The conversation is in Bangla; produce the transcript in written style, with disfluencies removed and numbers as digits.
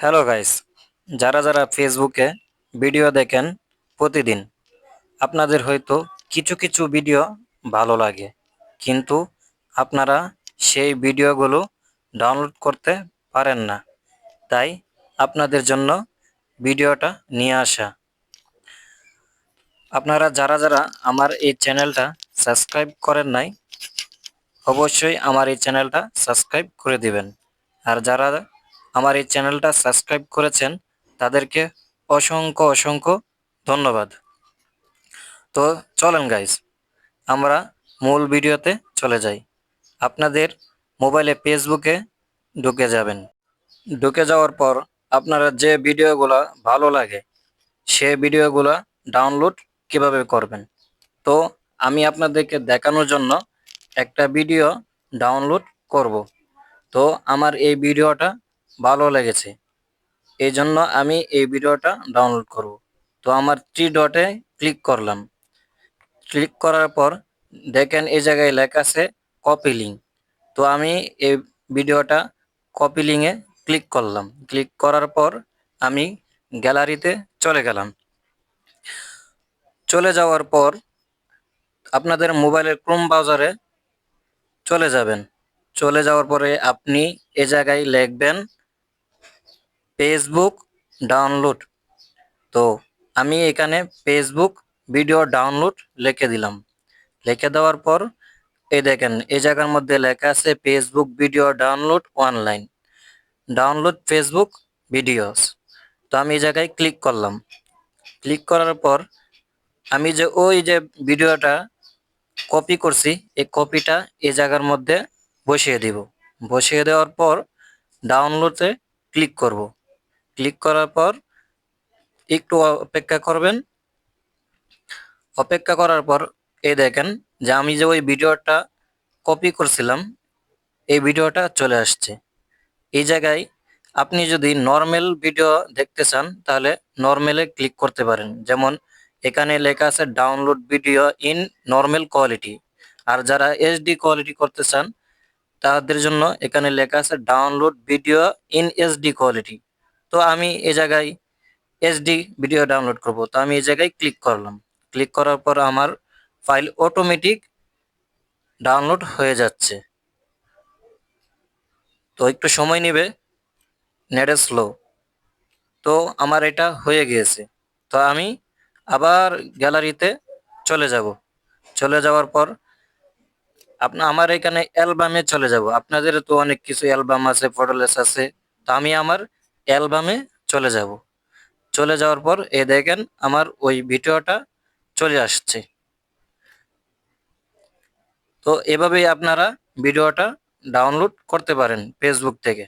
হ্যালো গাইস, যারা যারা ফেসবুকে ভিডিও দেখেন প্রতিদিন, আপনাদের হয়তো কিছু কিছু ভিডিও ভালো লাগে, কিন্তু আপনারা সেই ভিডিওগুলো ডাউনলোড করতে পারেন না। তাই আপনাদের জন্য ভিডিওটা নিয়ে আসা। আপনারা যারা যারা আমার এই চ্যানেলটা সাবস্ক্রাইব করেন নাই, অবশ্যই আমার এই চ্যানেলটা সাবস্ক্রাইব করে দিবেন। আর যারা আমার এই চ্যানেলটা সাবস্ক্রাইব করেছেন তাদেরকে অসংখ্য অসংখ্য ধন্যবাদ। তো চলেন গাইস, আমরা মূল ভিডিওতে চলে যাই। আপনাদের মোবাইলে ফেসবুকে ঢুকে যাবেন। ঢুকে যাওয়ার পর আপনারা যে ভিডিওগুলো ভালো লাগে সে ভিডিওগুলো ডাউনলোড কিভাবে করবেন, তো আমি আপনাদেরকে দেখানোর জন্য একটা ভিডিও ডাউনলোড করব। তো আমার এই ভিডিওটা ভালো লেগেছে, এই জন্য আমি এই ভিডিওটা ডাউনলোড করব। তো আমার থ্রি ডটে ক্লিক করলাম। ক্লিক করার পর দেখেন এই জায়গায় লেখা আছে কপি লিঙ্ক। তো আমি এই ভিডিওটা কপি লিঙ্কে ক্লিক করলাম। ক্লিক করার পর আমি গ্যালারিতে চলে গেলাম। চলে যাওয়ার পর আপনাদের মোবাইলের ক্রোম ব্রাউজারে চলে যাবেন। চলে যাওয়ার পরে আপনি এ জায়গায় লিখবেন ফেসবুক ডাউনলোড। তো আমি এখানে ফেসবুক ভিডিও ডাউনলোড লিখে দিলাম। লিখে দেওয়ার পর এই দেখেন এই জায়গার মধ্যে লেখা আছে Facebook video download online, download Facebook videos. তো আমি এই জায়গায় ক্লিক করলাম। ক্লিক করার পর আমি যে ওই যে ভিডিওটা কপি করছি এই কপিটা এই জায়গার মধ্যে বসিয়ে দিব। বসিয়ে দেওয়ার পর ডাউনলোডে ক্লিক করব। ক্লিক করার পর একটু অপেক্ষা করবেন। অপেক্ষা করার পর এই দেখেন যে আমি যে ওই ভিডিওটা কপি করছিলাম এই ভিডিওটা চলে আসছে। এই জায়গায় আপনি যদি নর্মাল ভিডিও দেখতে চান তাহলে নর্মালে ক্লিক করতে পারেন, যেমন এখানে লেখা আছে download video in normal quality. আর যারা এইচডি কোয়ালিটি করতে চান তাদের জন্য এখানে লেখা আছে download video in HD quality. তো আমি এই জায়গায় এইচডি ভিডিও ডাউনলোড করব, তো আমি এই জায়গায় ক্লিক করলাম। ক্লিক করার পর আমার ফাইল অটোমেটিক ডাউনলোড হয়ে যাচ্ছে। তো একটু সময় নেবে, নেট স্লো। তো আমার এটা হয়ে গিয়েছে। তো আমি আবার গ্যালারিতে চলে যাব। চলে যাওয়ার পর আমার এখানে অ্যালবামে চলে যাব। আপনাদের তো অনেক কিছু অ্যালবাম আছে, ফটোলেস আছে। তো আমি আমার অ্যালবামে চলে যাব। চলে যাওয়ার পর দেখেন আমার ওই ভিডিওটা চলে আসছে। তো এভাবেই আপনারা ভিডিওটা ডাউনলোড করতে পারেন ফেসবুক থেকে।